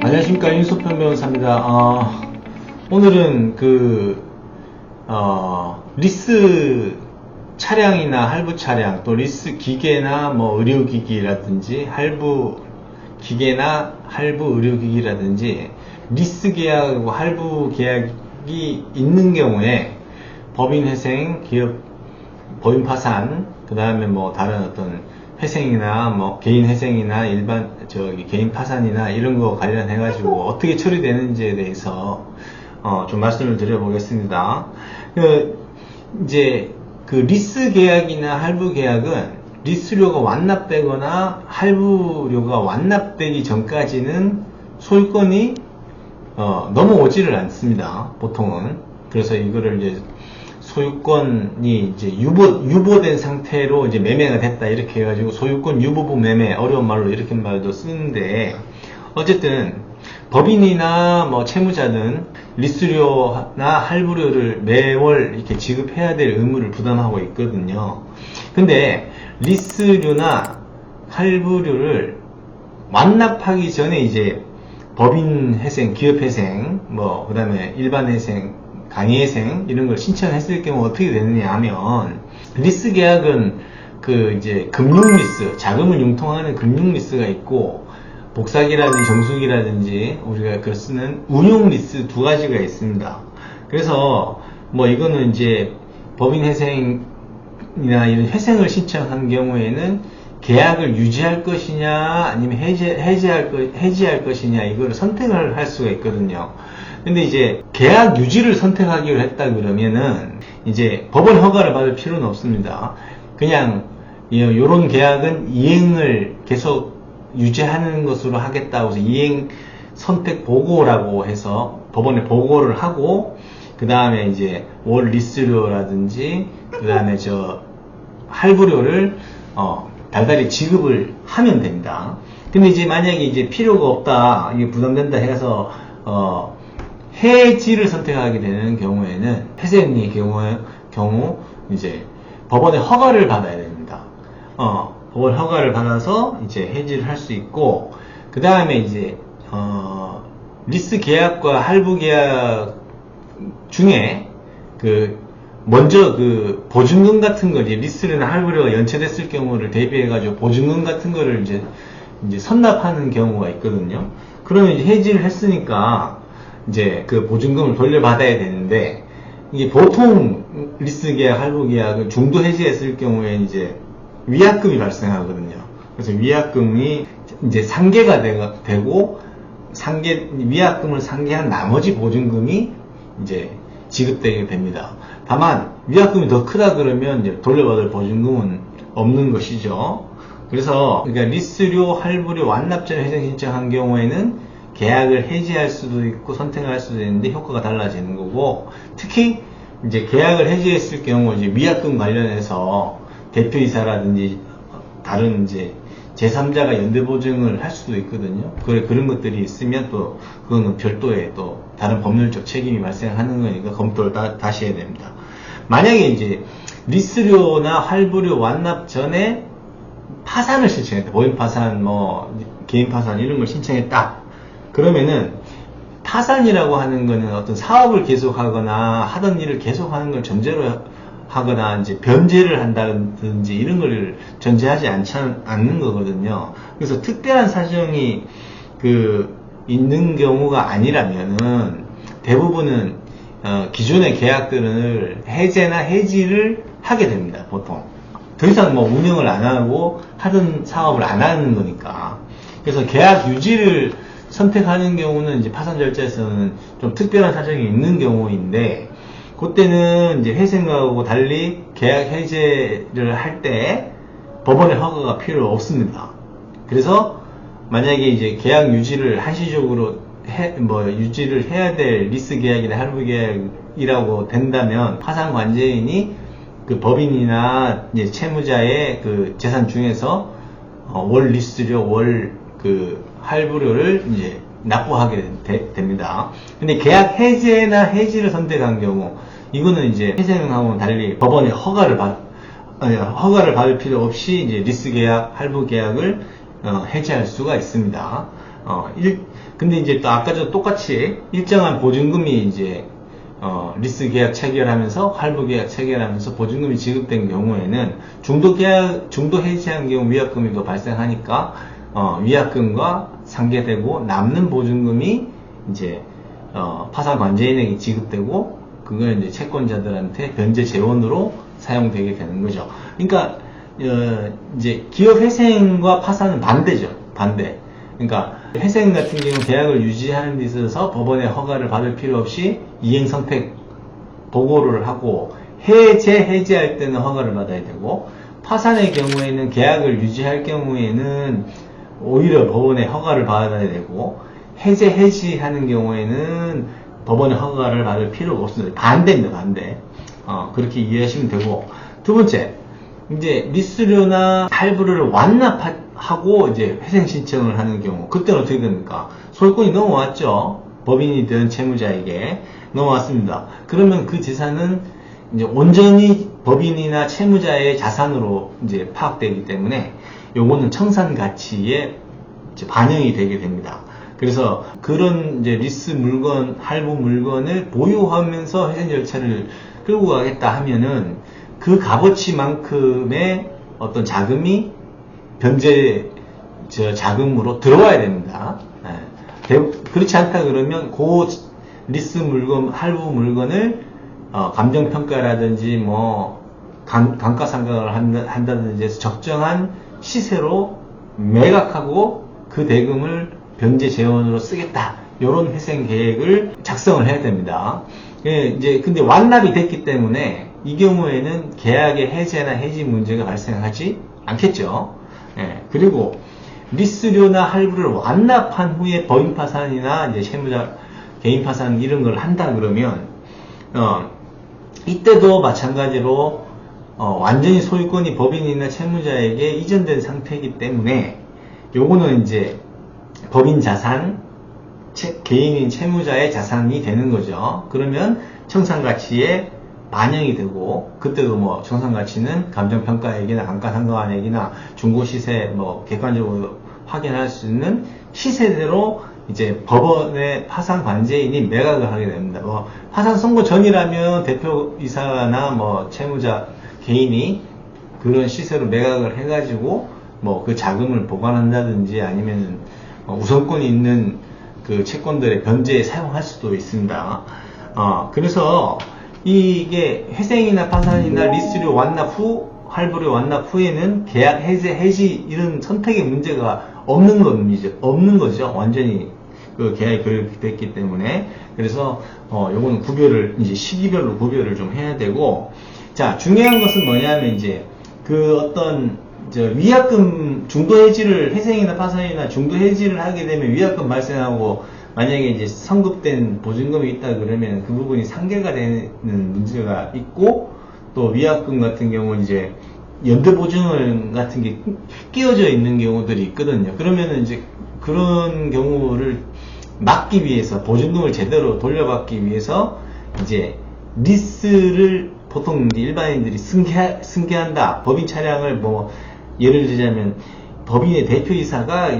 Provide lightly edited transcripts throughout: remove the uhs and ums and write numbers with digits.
안녕하십니까, 윤소평 변호사입니다. 오늘은 리스 차량이나 할부 차량, 또 리스 기계나 의료기기라든지, 할부 기계나 할부 의료기기라든지, 리스 계약하고 할부 계약이 있는 경우에 법인회생, 기업, 법인 파산, 그 다음에 다른 어떤 회생이나 개인 회생이나 개인 파산이나 이런 거 관련해 가지고 어떻게 처리되는지에 대해서 좀 말씀을 드려보겠습니다. 이제 리스 계약이나 할부 계약은 리스료가 완납되거나 할부료가 완납되기 전까지는 소유권이 넘어오지를 않습니다, 보통은. 그래서 이거를 이제 소유권이 이제 유보된 상태로 이제 매매가 됐다, 이렇게 해가지고 소유권 유보부 매매, 어려운 말로 이렇게 말도 쓰는데, 어쨌든 법인이나 채무자는 리스료나 할부료를 매월 이렇게 지급해야 될 의무를 부담하고 있거든요. 근데 리스료나 할부료를 완납하기 전에 이제 법인 회생, 기업 회생, 그 다음에 일반 회생, 강의회생 이런 걸 신청했을 경우 어떻게 되느냐 하면, 리스 계약은 이제 금융 리스, 자금을 융통하는 금융 리스가 있고, 복사기라든지 정수기라든지 우리가 쓰는 운용 리스 두 가지가 있습니다. 그래서 이거는 이제 법인 회생이나 이런 회생을 신청한 경우에는 계약을 유지할 것이냐 아니면 해지할 것이냐, 이걸 선택을 할 수가 있거든요. 근데 이제 계약 유지를 선택하기로 했다 그러면은 이제 법원 허가를 받을 필요는 없습니다. 그냥 요런 계약은 이행을 계속 유지하는 것으로 하겠다고 해서 이행 선택 보고라고 해서 법원에 보고를 하고, 그 다음에 이제 월 리스료라든지 그 다음에 할부료를 달달이 지급을 하면 됩니다. 근데 이제 만약에 이제 필요가 없다, 이게 부담된다 해서 해지를 선택하게 되는 경우에는, 회생의 경우 이제 법원의 허가를 받아야 됩니다. 법원 허가를 받아서 이제 해지를 할 수 있고, 그 다음에 이제 리스 계약과 할부 계약 중에 먼저 보증금 같은 거, 리스나 할부료가 연체됐을 경우를 대비해 가지고 보증금 같은 거를 이제 선납하는 경우가 있거든요. 그러면 이제 해지를 했으니까 이제 보증금을 돌려받아야 되는데, 이게 보통 리스 계약, 할부 계약을 중도 해지했을 경우에 이제 위약금이 발생하거든요. 그래서 위약금이 이제 상계가 되고, 위약금을 상계한 나머지 보증금이 이제 지급되게 됩니다. 다만 위약금이 더 크다 그러면 이제 돌려받을 보증금은 없는 것이죠. 그래서 리스료, 할부료 완납 전에 회생 신청한 경우에는 계약을 해지할 수도 있고 선택할 수도 있는데 효과가 달라지는 거고, 특히 이제 계약을 해지했을 경우 이제 위약금 관련해서 대표이사라든지 다른 이제 제3자가 연대보증을 할 수도 있거든요. 그런 것들이 있으면 또 그거는 별도의 또 다른 법률적 책임이 발생하는 거니까 검토를 다시 해야 됩니다. 만약에 이제 리스료나 할부료 완납 전에 파산을 신청했다, 법인 파산, 개인 파산 이런 걸 신청했다 그러면은, 파산이라고 하는 거는 어떤 사업을 계속하거나 하던 일을 계속하는 걸 전제로 하거나 이제 변제를 한다든지 이런 걸 전제하지 않는 거거든요. 그래서 특별한 사정이 있는 경우가 아니라면은 대부분은 기존의 계약들을 해제나 해지를 하게 됩니다, 보통. 더 이상 운영을 안 하고 하던 사업을 안 하는 거니까. 그래서 계약 유지를 선택하는 경우는 이제 파산 절차에서는 좀 특별한 사정이 있는 경우인데, 그때는 이제 회생하고 달리 계약 해제를 할 때 법원의 허가가 필요 없습니다. 그래서 만약에 이제 계약 유지를 한시적으로 유지를 해야 될 리스 계약이나 할부 계약이라고 된다면, 파산 관제인이 법인이나 이제 채무자의 재산 중에서 월 리스료, 월 할부료를 이제 납부하게 됩니다. 근데 계약 해제나 해지를 선택한 경우, 이거는 이제 회생하고는 달리 법원의 허가를 받을 필요 없이 이제 리스 계약, 할부 계약을 해지할 수가 있습니다. 근데 이제 또 아까 전 똑같이 일정한 보증금이 이제 리스 계약 체결하면서 할부 계약 체결하면서 보증금이 지급된 경우에는 중도 해지한 경우 위약금이 더 발생하니까 위약금과 상계되고 남는 보증금이 이제 파산 관제인에게 지급되고 그걸 이제 채권자들한테 변제 재원으로 사용되게 되는 거죠. 그러니까 이제 기업 회생과 파산은 반대죠. 반대. 그러니까 회생 같은 경우 계약을 유지하는 데 있어서 법원의 허가를 받을 필요 없이 이행 선택 보고를 하고 해지할 때는 허가를 받아야 되고, 파산의 경우에는 계약을 유지할 경우에는 오히려 법원의 허가를 받아야 되고, 해지하는 경우에는 법원의 허가를 받을 필요가 없습니다. 반대입니다. 반대. 그렇게 이해하시면 되고, 두 번째, 이제 리수료나 할부를 완납하고 이제 회생 신청을 하는 경우, 그때는 어떻게 됩니까? 소유권이 넘어왔죠. 법인이든 채무자에게 넘어왔습니다. 그러면 그 재산은 이제 온전히 법인이나 채무자의 자산으로 이제 파악되기 때문에 요거는 청산 가치에 이제 반영이 되게 됩니다. 그래서 그런 이제 리스 물건, 할부 물건을 보유하면서 회생 절차를 끌고 가겠다 하면은 그 값어치만큼의 어떤 자금이 변제 자금으로 들어와야 됩니다. 그렇지 않다 그러면 그 리스 물건, 할부 물건을 감정평가라든지 뭐 감가상각을 한다든지 해서 적정한 시세로 매각하고 그 대금을 변제 재원으로 쓰겠다. 이런 회생 계획을 작성을 해야 됩니다. 이제 근데 완납이 됐기 때문에 이 경우에는 계약의 해제나 해지 문제가 발생하지 않겠죠. 그리고 리스료나 할부를 완납한 후에 법인 파산이나 이제 채무자 개인 파산 이런 걸 한다 그러면 이때도 마찬가지로 완전히 소유권이 법인이나 채무자에게 이전된 상태이기 때문에 요거는 이제 법인 자산, 개인인 채무자의 자산이 되는 거죠. 그러면 청산가치에 반영이 되고, 그때도 뭐 청산가치는 감정평가액이나 감가상각액이나 중고시세 뭐 객관적으로 확인할 수 있는 시세대로 이제 법원의 파산 관제인이 매각을 하게 됩니다. 뭐 파산 선고 전이라면 대표이사나 뭐 채무자 개인이 그런 시세로 매각을 해가지고 뭐 그 자금을 보관한다든지 아니면 우선권이 있는 그 채권들의 변제에 사용할 수도 있습니다. 그래서 이게 회생이나 파산이나 리스료 완납 후, 할부료 완납 후에는 계약 해지 이런 선택의 문제가 없는 거죠. 완전히 그 계약이 결립됐기 때문에. 그래서 요거는 구별을 이제 시기별로 구별을 좀 해야 되고, 자, 중요한 것은 뭐냐면 이제 그 어떤 위약금 중도 해지를 회생이나 파산이나 중도 해지를 하게 되면 위약금 발생하고, 만약에 이제 성급된 보증금이 있다 그러면 그 부분이 상계가 되는 문제가 있고, 또 위약금 같은 경우는 이제 연대보증금 같은 게 끼어져 있는 경우들이 있거든요. 그러면은 이제 그런 경우를 막기 위해서, 보증금을 제대로 돌려받기 위해서 이제 리스를 보통 일반인들이 승계한다. 법인 차량을 뭐 예를 들자면 법인의 대표이사가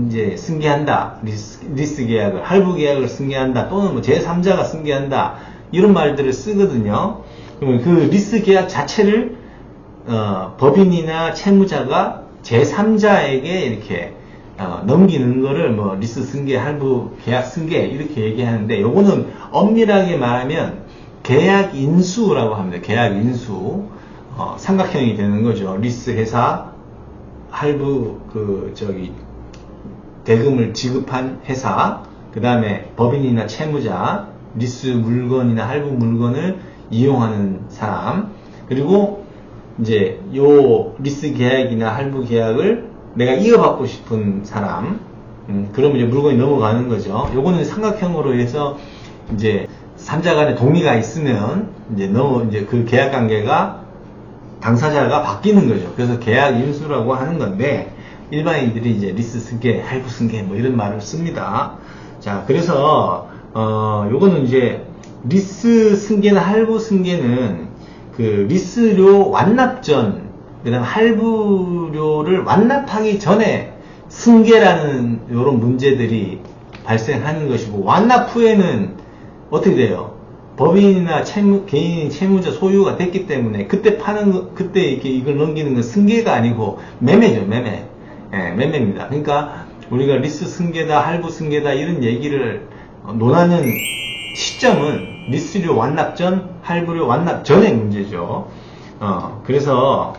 이제 승계한다. 리스 계약을, 할부 계약을 승계한다. 또는 뭐 제3자가 승계한다. 이런 말들을 쓰거든요. 그러면 그 리스 계약 자체를 법인이나 채무자가 제3자에게 이렇게 넘기는 거를 뭐 리스 승계, 할부 계약 승계 이렇게 얘기하는데, 요거는 엄밀하게 말하면 계약 인수라고 합니다. 계약 인수. 삼각형이 되는 거죠. 리스 회사, 할부 대금을 지급한 회사, 그 다음에 법인이나 채무자, 리스 물건이나 할부 물건을 이용하는 사람, 그리고 이제 요 리스 계약이나 할부 계약을 내가 이어받고 싶은 사람, 그러면 이제 물건이 넘어가는 거죠. 요거는 삼각형으로 해서 이제 3자 간에 동의가 있으면 이제 그 계약 관계가 당사자가 바뀌는 거죠. 그래서 계약 인수라고 하는 건데, 일반인들이 이제 리스 승계, 할부 승계 뭐 이런 말을 씁니다. 자, 그래서 요거는 이제 리스 승계나 할부 승계는 그 리스료 완납 전, 그다음 할부료를 완납하기 전에 승계라는 요런 문제들이 발생하는 것이고, 완납 후에는 어떻게 돼요? 법인이나 개인 채무자 소유가 됐기 때문에 그때 그때 이걸 넘기는 건 승계가 아니고 매매죠, 매매. 예, 매매입니다. 그러니까 우리가 리스 승계다, 할부 승계다 이런 얘기를 논하는 시점은 리스료 완납 전, 할부료 완납 전의 문제죠. 그래서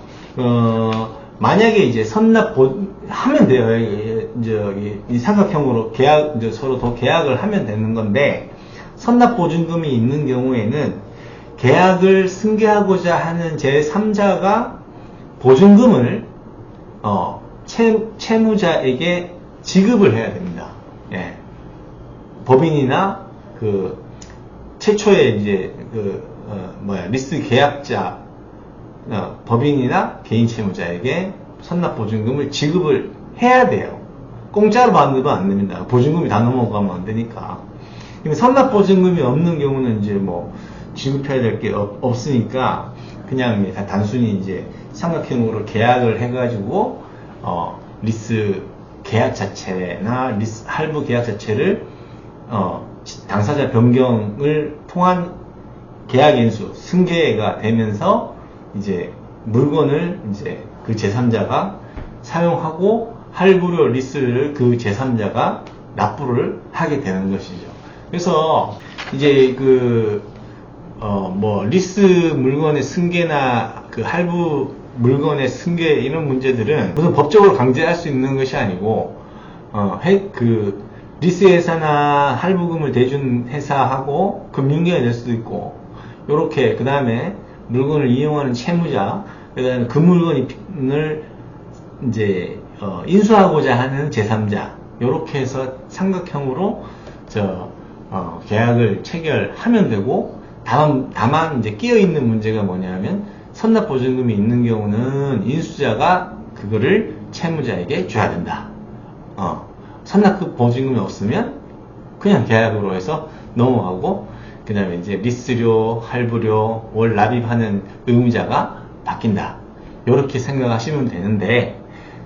만약에 이제 하면 돼요. 이 삼각형으로 서로 더 계약을 하면 되는 건데, 선납보증금이 있는 경우에는 계약을 승계하고자 하는 제3자가 보증금을 채무자에게 지급을 해야 됩니다. 예. 법인이나 최초의 이제 리스 계약자 법인이나 개인 채무자에게 선납보증금을 지급을 해야 돼요. 공짜로 받으면 안 됩니다. 보증금이 다 넘어가면 안 되니까. 선납보증금이 없는 경우는 이제 지급해야 될 게 없으니까 그냥 단순히 이제 삼각형으로 계약을 해가지고 리스 계약 자체나 리스 할부 계약 자체를 당사자 변경을 통한 계약 인수 승계가 되면서 이제 물건을 이제 그 제3자가 사용하고 할부료 리스를 그 제3자가 납부를 하게 되는 것이죠. 그래서 이제 리스 물건의 승계나 할부 물건의 승계 이런 문제들은 무슨 법적으로 강제할 수 있는 것이 아니고 리스 회사나 할부금을 대준 회사하고 금융계가 될 수도 있고, 요렇게 그 다음에 물건을 이용하는 채무자, 그 다음에 그 물건을 이제 인수하고자 하는 제3자, 요렇게 해서 삼각형으로 계약을 체결하면 되고, 다만 이제 끼어 있는 문제가 뭐냐면 선납보증금이 있는 경우는 인수자가 그거를 채무자에게 줘야 된다. 선납보증금이 없으면 그냥 계약으로 해서 넘어가고, 그 다음에 이제 리스료, 할부료, 월 납입하는 의무자가 바뀐다. 이렇게 생각하시면 되는데,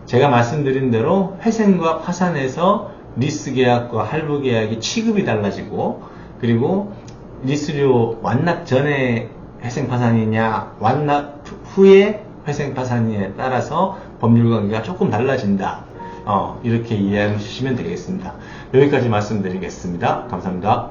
제가 말씀드린 대로 회생과 파산에서 리스 계약과 할부 계약이 취급이 달라지고, 그리고 리스료 완납 전에 회생 파산이냐, 완납 후에 회생 파산이냐에 따라서 법률 관계가 조금 달라진다. 이렇게 이해해 주시면 되겠습니다. 여기까지 말씀드리겠습니다. 감사합니다.